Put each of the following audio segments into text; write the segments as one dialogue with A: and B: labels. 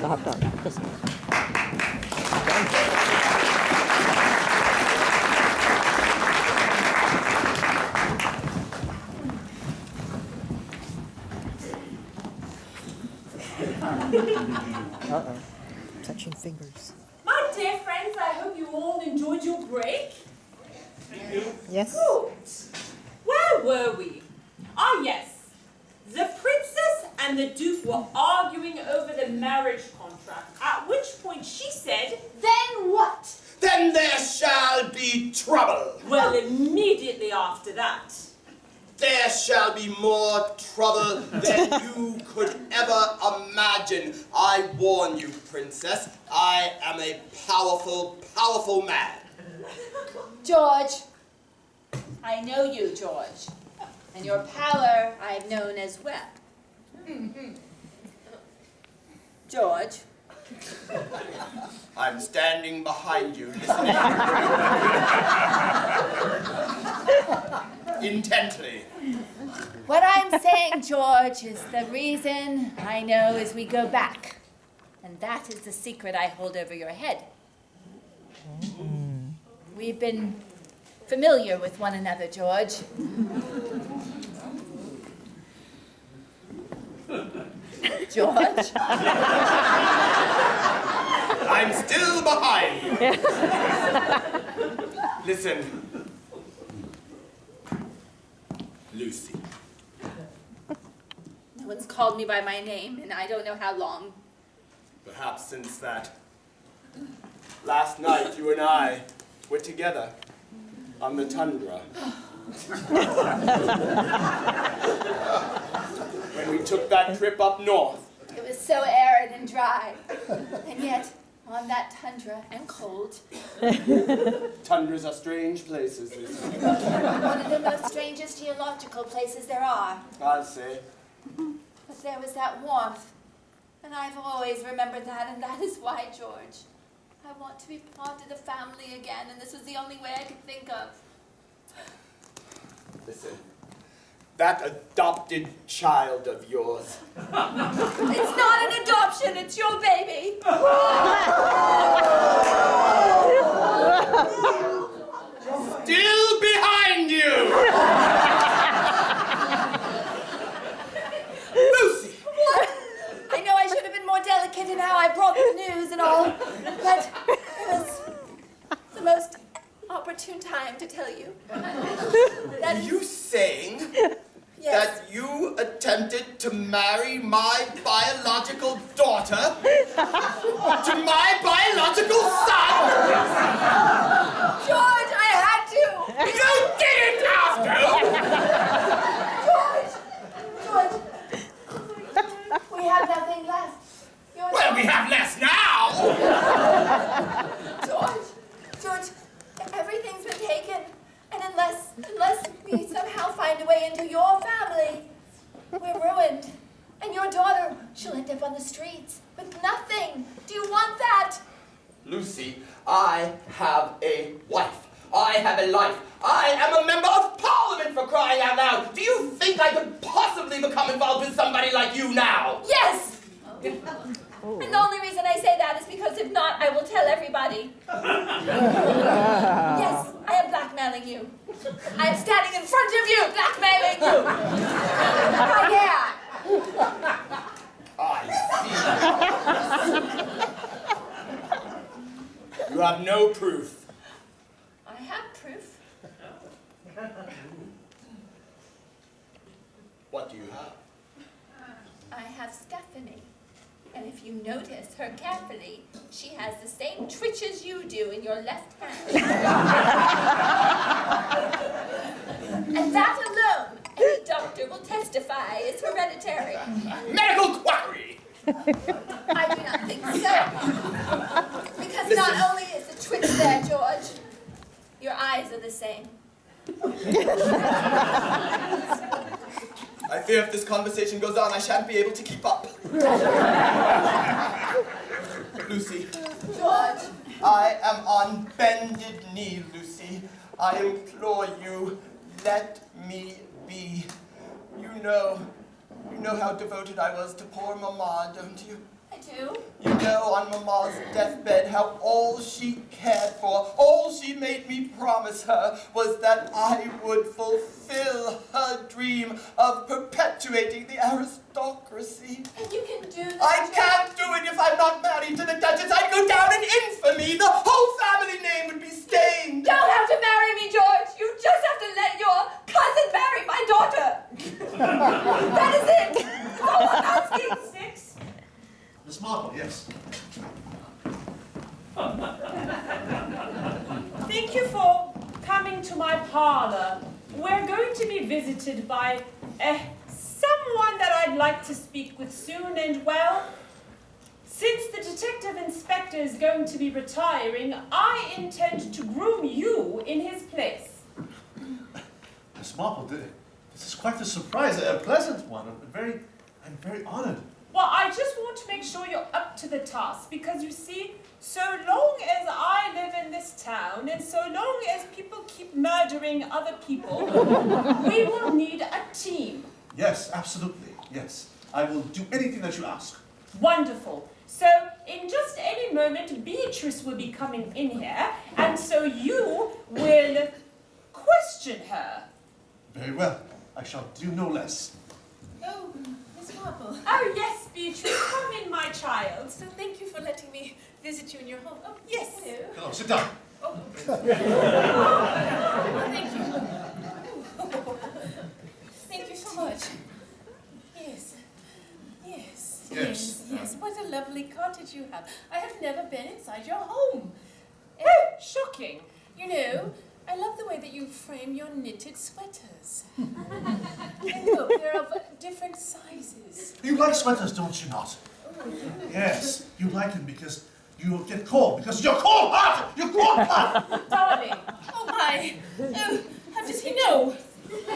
A: Job done. Listen. Uh-oh. Touching fingers.
B: My dear friends, I hope you all enjoyed your break.
A: Yes.
B: Good. Where were we? Ah, yes. The princess and the duke were arguing over the marriage contract, at which point she said,
C: Then what?
D: Then there shall be trouble.
B: well, immediately after that.
D: There shall be more trouble than you could ever imagine. I warn you, princess, I am a powerful, powerful man.
C: George. I know you, George. And your power I've known as well. George.
D: I'm standing behind you, listening. Intently.
C: What I'm saying, George, is the reason I know is we go back. And that is the secret I hold over your head. We've been familiar with one another, George. George?
D: I'm still behind you. Listen. Lucy.
C: No one's called me by my name, and I don't know how long.
D: Perhaps since that last night you and I were together on the tundra. When we took that trip up north.
C: It was so arid and dry, and yet on that tundra and cold.
D: Tundras are strange places, Lucy.
C: One of the most strangest geological places there are.
D: I'll say.
C: But there was that warmth, and I've always remembered that, and that is why, George, I want to be part of the family again, and this was the only way I could think of.
D: Listen, that adopted child of yours.
C: It's not an adoption, it's your baby.
D: Still behind you! Lucy!
C: What? I know I should have been more delicate in how I brought the news and all, but it was the most opportune time to tell you.
D: Are you saying
C: Yes.
D: that you attempted to marry my biological daughter to my biological son?
C: George, I had to!
D: You didn't have to!
C: George! We have nothing left.
D: Well, we have less now!
C: George, everything's been taken. And unless we somehow find a way into your family, we're ruined. And your daughter, she'll end up on the streets with nothing. Do you want that?
D: Lucy, I have a wife. I have a life. I am a member of Parliament, for crying out loud. Do you think I could possibly become involved with somebody like you now?
C: Yes! And the only reason I say that is because if not, I will tell everybody. Yes, I am blackmailing you. I am standing in front of you, blackmailing you.
D: I see. You have no proof.
C: I have proof.
D: What do you have?
C: I have Stephanie. And if you notice her carefully, she has the same twitches you do in your left hand. And that alone, any doctor will testify, is hereditary.
D: Medical quackery!
C: I do not think so. Because not only is the twitch there, George, your eyes are the same.
D: I fear if this conversation goes on, I shan't be able to keep up. Lucy.
C: George.
D: I am on bended knee, Lucy. I implore you, let me be. You know how devoted I was to poor Mama, don't you?
C: I too?
D: You know, on Mama's deathbed, how all she cared for, all she made me promise her, was that I would fulfill her dream of perpetuating the aristocracy.
C: And you can do this.
D: I can't do it if I'm not married to the Duchess. I'd go down in infamy. The whole family name would be stained.
C: Don't have to marry me, George. You just have to let your cousin marry my daughter. That is it. That's all I'm asking.
B: Six.
E: Miss Marple, yes.
B: Thank you for coming to my parlor. We're going to be visited by someone that I'd like to speak with soon, and well, since the detective inspector is going to be retiring, I intend to groom you in his place.
E: Miss Marple, this is quite a surprise, a pleasant one. I'm very honored.
B: Well, I just want to make sure you're up to the task, because you see, so long as I live in this town, and so long as people keep murdering other people, we will need a team.
E: Yes, absolutely, yes. I will do anything that you ask.
B: Wonderful. So, in just any moment, Beatrice will be coming in here, and so you will question her.
E: Very well. I shall do no less.
C: Oh, Miss Marple.
B: Oh, yes, Beatrice, come in, my child.
C: So thank you for letting me visit you in your home. Oh,
B: Yes.
C: hello.
E: Hello, sit down.
C: Oh, thank you. Thank you so much. Yes. Yes.
E: Yes.
C: Yes. What a lovely cottage you have. I have never been inside your home.
B: Oh, shocking.
C: You know, I love the way that you frame your knitted sweaters. And look, they're of different sizes.
E: You like sweaters, don't you not? Yes, you like them because you get cold, because you're cold-hearted! You're cold-hearted!
B: Darling.
C: Oh my! Oh, how does he know? Oh,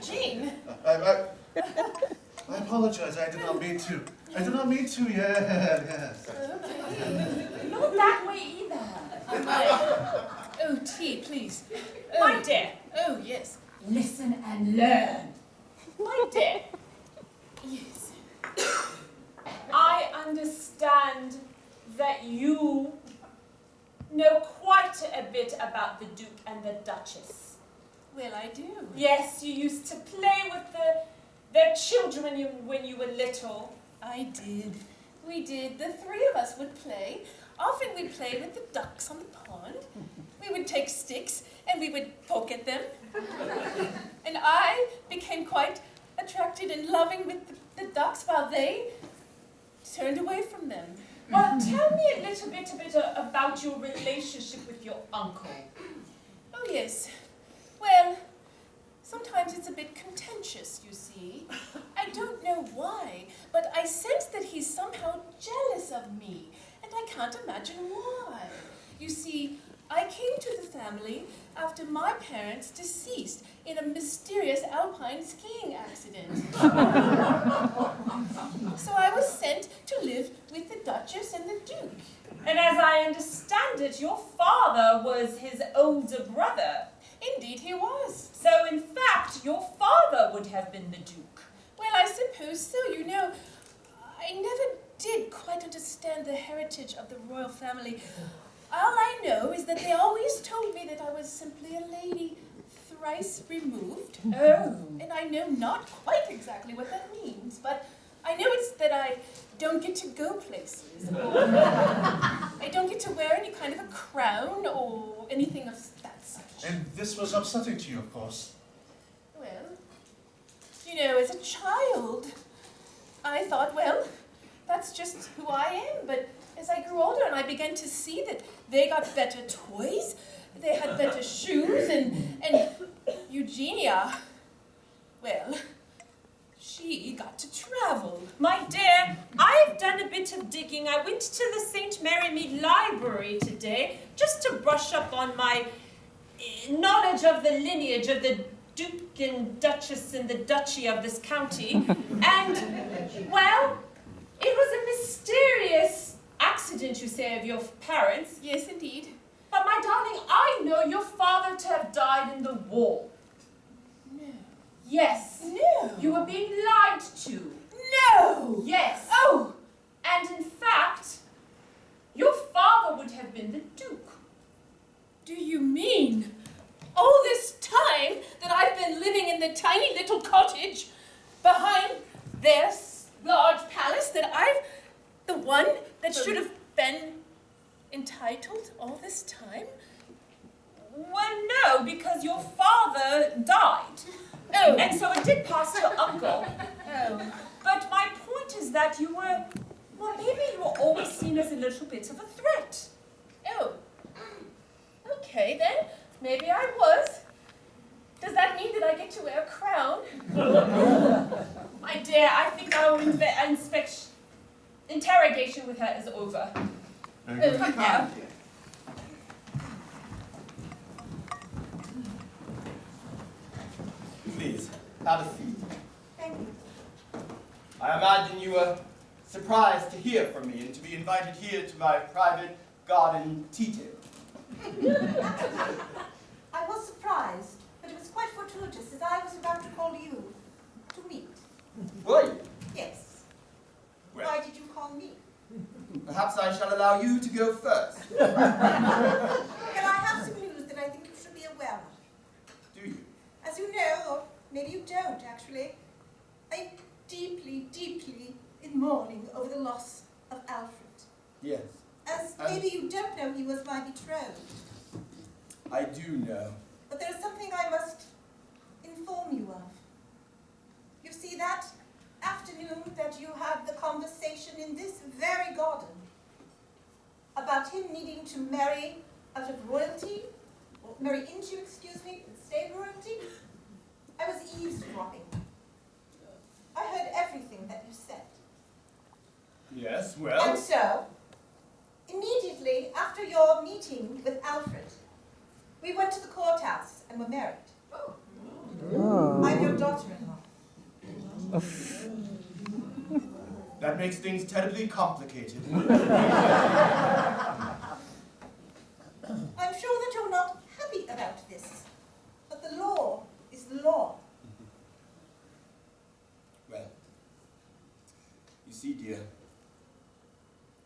C: Jean.
E: I apologize, I did not mean to. I did not mean to, yes.
B: Not that way either.
C: Oh, my. Oh, tea, please.
B: My dear,
C: Oh, yes.
B: listen and learn. My dear,
C: Yes.
B: I understand that you know quite a bit about the Duke and the Duchess.
C: Well, I do.
B: Yes, you used to play with their children when you were little.
C: I did. We did. The three of us would play. Often we'd play with the ducks on the pond. We would take sticks and we would poke at them. And I became quite attracted and loving with the ducks while they turned away from them.
B: Well, tell me a little bit about your relationship with your uncle.
C: Oh, yes. Well, sometimes it's a bit contentious, you see. I don't know why, but I sense that he's somehow jealous of me, and I can't imagine why. You see, I came to the family after my parents deceased in a mysterious alpine skiing accident. So I was sent to live with the Duchess and the Duke.
B: And as I understand it, your father was his older brother.
C: Indeed he was.
B: So, in fact, your father would have been the Duke.
C: Well, I suppose so. You know, I never did quite understand the heritage of the royal family. All I know is that they always told me that I was simply a lady thrice removed.
B: Oh.
C: And I know not quite exactly what that means, but I know it's that I don't get to go places, or I don't get to wear any kind of a crown or anything of that such.
E: And this was upsetting to you, of course.
C: Well, you know, as a child, I thought, well, that's just who I am, but as I grew older and I began to see that they got better toys, they had better shoes, and Eugenia, well, she got to travel.
B: My dear, I've done a bit of digging. I went to the St. Mary Mead Library today just to brush up on my knowledge of the lineage of the Duke and Duchess and the Duchy of this county. And, well, it was a mysterious accident, you say, of your parents.
C: Yes, indeed.
B: But, my darling, I know your father to have died in the war.
C: No.
B: Yes.
C: No.
B: You were being lied to.
C: No.
B: Yes.
C: Oh.
B: And in fact, your father would have been the Duke.
C: Do you mean all this time that I've been living in the tiny little cottage behind this large palace that the one that should have been entitled all this time?
B: Well, no, because your father died.
C: Oh.
B: And so it did pass to your uncle.
C: Oh.
B: But my point is that you were, well, maybe you were always seen as a little bit of a threat.
C: Oh. Okay, then. Maybe I was. Does that mean that I get to wear a crown?
B: My dear, I think our interrogation with her is over. Come here.
D: Please, have a seat.
C: Thank you.
D: I imagine you were surprised to hear from me and to be invited here to my private garden tea table.
F: I was surprised, but it was quite fortuitous, as I was about to call you to meet.
D: Were you?
F: Yes.
D: Well,
F: Why did you call me?
D: perhaps I shall allow you to go first.
F: But I have some news that I think you should be aware of.
D: Do you?
F: As you know, or maybe you don't actually, I'm deeply, deeply in mourning over the loss of Alfred.
D: Yes.
F: As maybe you don't know, he was my betrothed.
D: I do know.
F: But there is something I must inform you of. You see, that afternoon that you had the conversation in this very garden about him needing to marry out of royalty, or marry into, excuse me, and stay royalty, I was eavesdropping. I heard everything that you said.
D: Yes,
F: And so, immediately after your meeting with Alfred, we went to the courthouse and were married. I'm your daughter-in-law.
D: That makes things terribly complicated.
F: I'm sure that you're not happy about this, but the law is the law.
D: Well, you see, dear,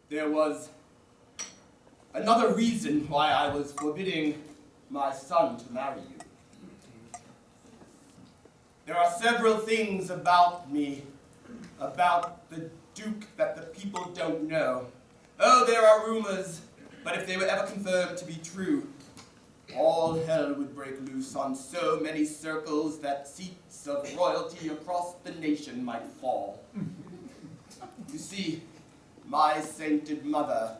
D: there was another reason why I was forbidding my son to marry you. There are several things about me, about the Duke, that the people don't know. Oh, there are rumors, but if they were ever confirmed to be true, all hell would break loose on so many circles that seats of royalty across the nation might fall. You see, my sainted mother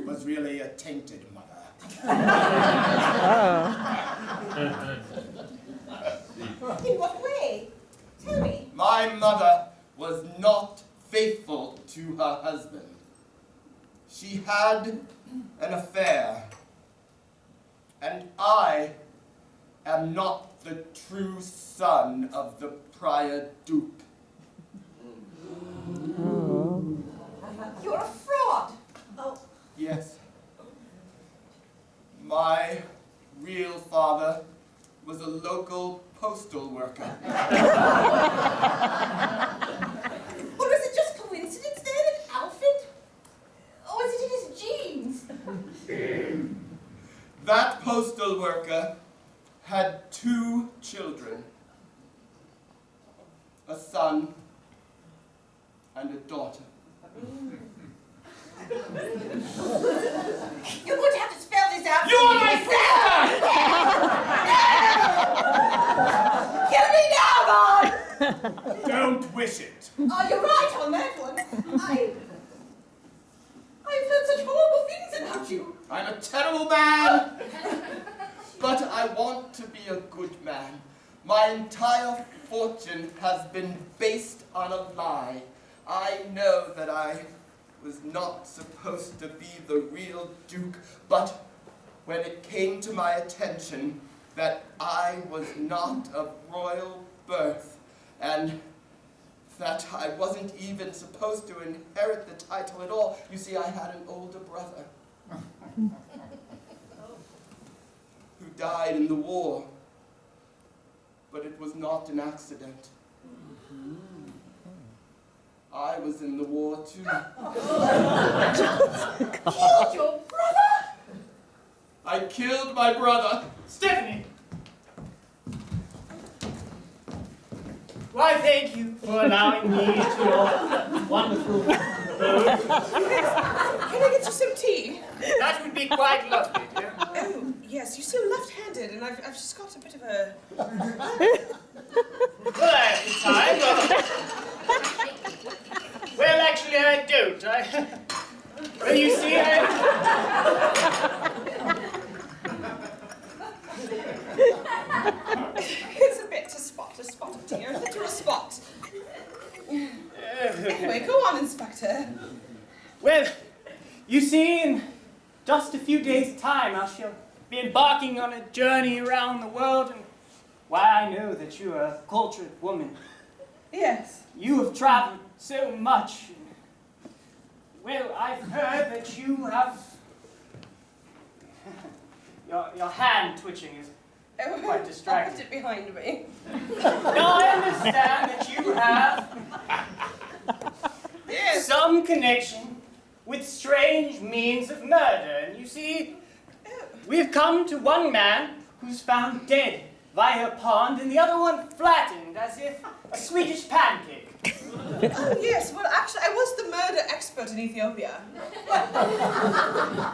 D: was really a tainted mother.
F: In what way? Tell me.
D: My mother was not faithful to her husband. She had an affair, and I am not the true son of the prior Duke.
F: You're a fraud. Oh,
D: Yes. My real father was a local postal worker.
F: or is it just coincidence there that Alfred? Or is it in his genes?
D: That postal worker had 2 children, a son and a daughter.
F: You're going to have to spell this out.
D: You are my
F: Kill me now, God!
D: Don't wish it.
F: Oh, you're right on that one. I've heard such horrible things about you.
D: I'm a terrible man, but I want to be a good man. My entire fortune has been based on a lie. I know that I was not supposed to be the real Duke, but when it came to my attention that I was not of royal birth, and that I wasn't even supposed to inherit the title at all. You see, I had an older brother who died in the war. but it was not an accident. I was in the war too.
C: Killed your brother?
D: I killed my brother.
G: Stephanie! Why, thank you for allowing me into your wonderful abode.
H: Can I get you some tea?
G: That would be quite lovely, dear.
H: Oh, yes, you seem left-handed, and I've just got a bit of a...
G: Well, I have the time, but... Well, actually, I don't. Well, you see,
H: It's a bit, a spot of tea, a literal spot. Anyway, go on, Inspector.
G: Well, you see, in just a few days' time, I shall be embarking on a journey around the world, and why I know that you are a cultured woman.
H: Yes.
G: You have traveled so much. Well, I've heard that you have... Your hand twitching is quite distracting.
H: I'll put it behind me.
G: Now I understand that you have
H: Yes.
G: some connection with strange means of murder. And you see, we've come to one man who's found dead by a pond and the other one flattened as if a Swedish pancake.
H: Oh, yes. Well, actually, I was the murder expert in Ethiopia.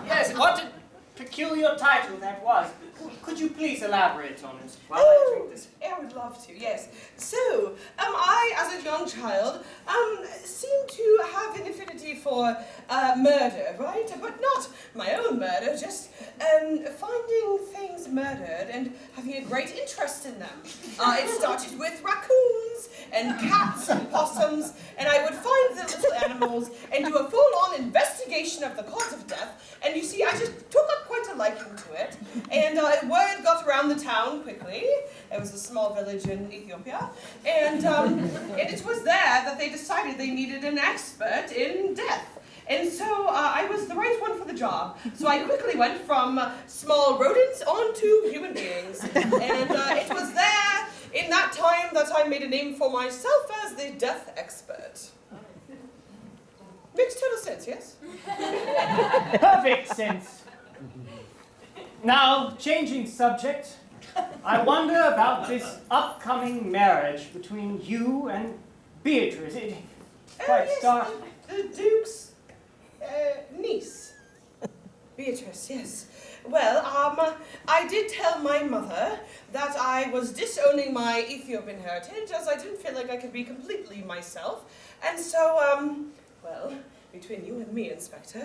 G: Yes, what a peculiar title that was. Could you please elaborate on it while I drink this?
H: I would love to, yes. So, I, as a young child, seem to have an affinity for murder, right? But not my own murder, just finding things murdered and having a great interest in them. It started with raccoons and cats and possums, and I would find the little animals and do a full-on investigation of the cause of death. And you see, I just took up quite a liking to it, and word got around the town quickly. It was a small village in Ethiopia, and it was there that they decided they needed an expert in death. And so I was the right one for the job. So I quickly went from small rodents on to human beings. And it was there, in that time, that I made a name for myself as the death expert. Makes total sense, yes?
G: Perfect sense. Now, changing subject, I wonder about this upcoming marriage between you and Beatrice. It's quite
H: Yes,
G: startling.
H: the Duke's niece. Beatrice, yes. Well, I did tell my mother that I was disowning my Ethiopian heritage as I didn't feel like I could be completely myself. And so, well, between you and me, Inspector,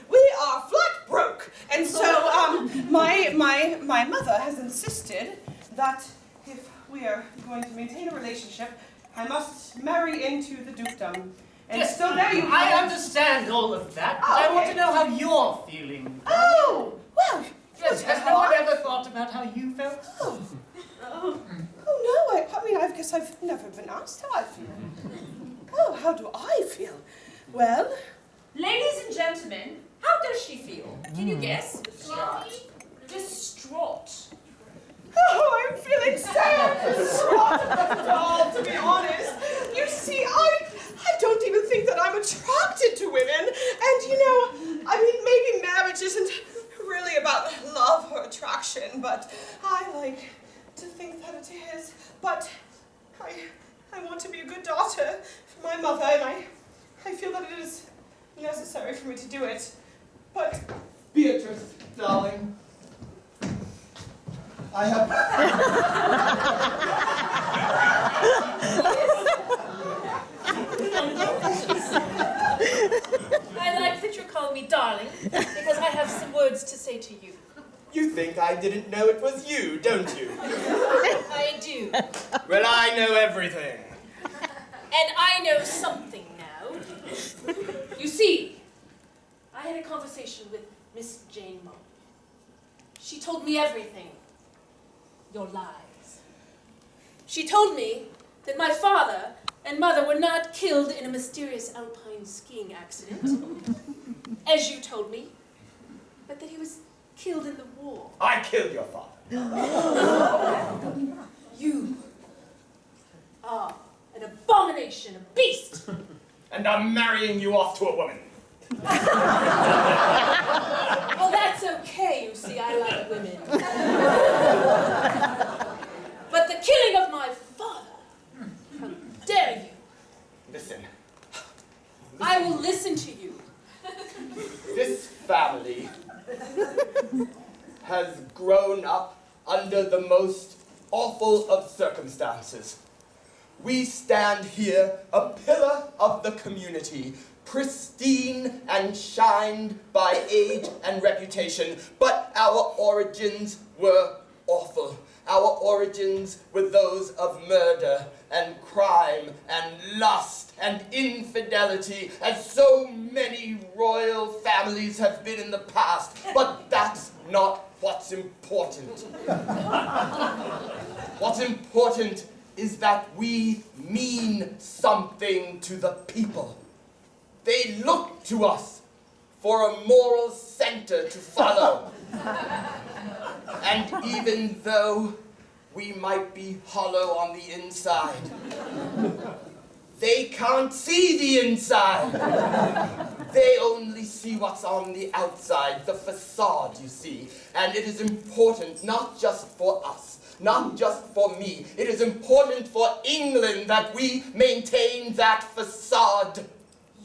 H: we are flat broke. And so, my mother has insisted that if we are going to maintain a relationship, I must marry into the dukedom. And
G: Yes,
H: so there you go.
G: I understand all of that, but
H: Oh,
G: I want
H: okay.
G: to know how you're feeling.
H: Oh, well.
G: Yes, has no one ever thought about how you felt?
H: Oh, no, I mean, I guess I've never been asked how I feel. Oh, how do I feel? Well,
B: Ladies and gentlemen, how does she feel? Can you guess? Distraught.
H: oh, I'm feeling so distraught about it all, to be honest. You see, I don't even think that I'm attracted to women. And, you know, I mean, maybe marriage isn't really about love or attraction, but I like to think that it is. But I want to be a good daughter for my mother, and I feel that it is necessary for me to do it. But
D: Beatrice, darling, I have...
B: I like that you're calling me darling, because I have some words to say to you.
D: You think I didn't know it was you, don't you?
B: I do.
D: Well, I know everything.
B: And I know something now. You see, I had a conversation with Miss Jane Marple. She told me everything. Your lies. She told me that my father and mother were not killed in a mysterious alpine skiing accident, as you told me, but that he was killed in the war.
D: I killed your father.
B: You
D: and I'm marrying you off to a woman.
I: Well, that's okay, you see, I like women. But the killing of my father, how dare you?
D: Listen.
I: I will listen to you.
D: This family has grown up under the most awful of circumstances. We stand here, a pillar of the community, pristine and shined by age and reputation, but our origins were awful. Our origins were those of murder and crime and lust and infidelity, as so many royal families have been in the past. But that's not what's important. What's important is that we mean something to the people. They look to us for a moral center to follow. And even though we might be hollow on the inside, they can't see the inside. They only see what's on the outside, the facade, you see. And it is important not just for us, not just for me. It is important for England that we maintain that facade.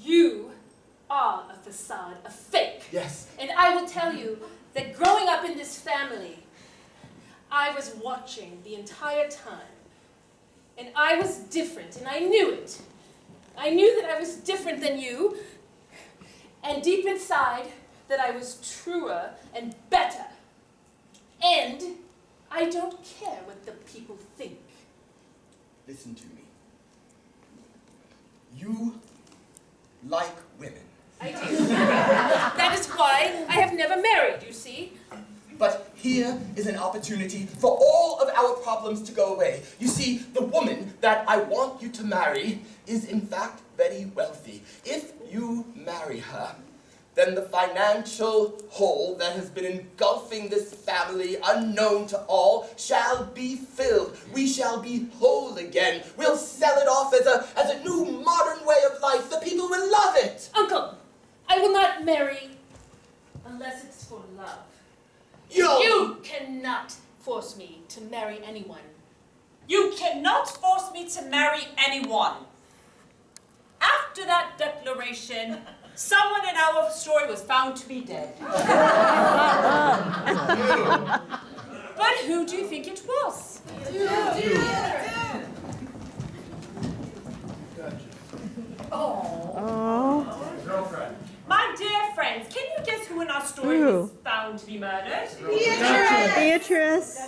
I: You are a facade, a fake.
D: Yes.
I: And I will tell you that growing up in this family, I was watching the entire time. And I was different, and I knew it. I knew that I was different than you, and deep inside, that I was truer and better. And I don't care what the people think.
D: Listen to me. You like women.
I: I do. That is why I have never married, you see.
D: But here is an opportunity for all of our problems to go away. You see, the woman that I want you to marry is in fact very wealthy. If you marry her, then the financial hole that has been engulfing this family, unknown to all, shall be filled. We shall be whole again. We'll sell it off as a new modern way of life. The people will love it.
I: Uncle, I will not marry unless it's for love. You cannot force me to marry anyone.
B: You cannot force me to marry anyone. After that declaration, someone in our story was found to be dead. But who do you think it was?
A: Oh.
B: My dear friends, can you guess who in our story was found to be murdered?
A: Beatrice.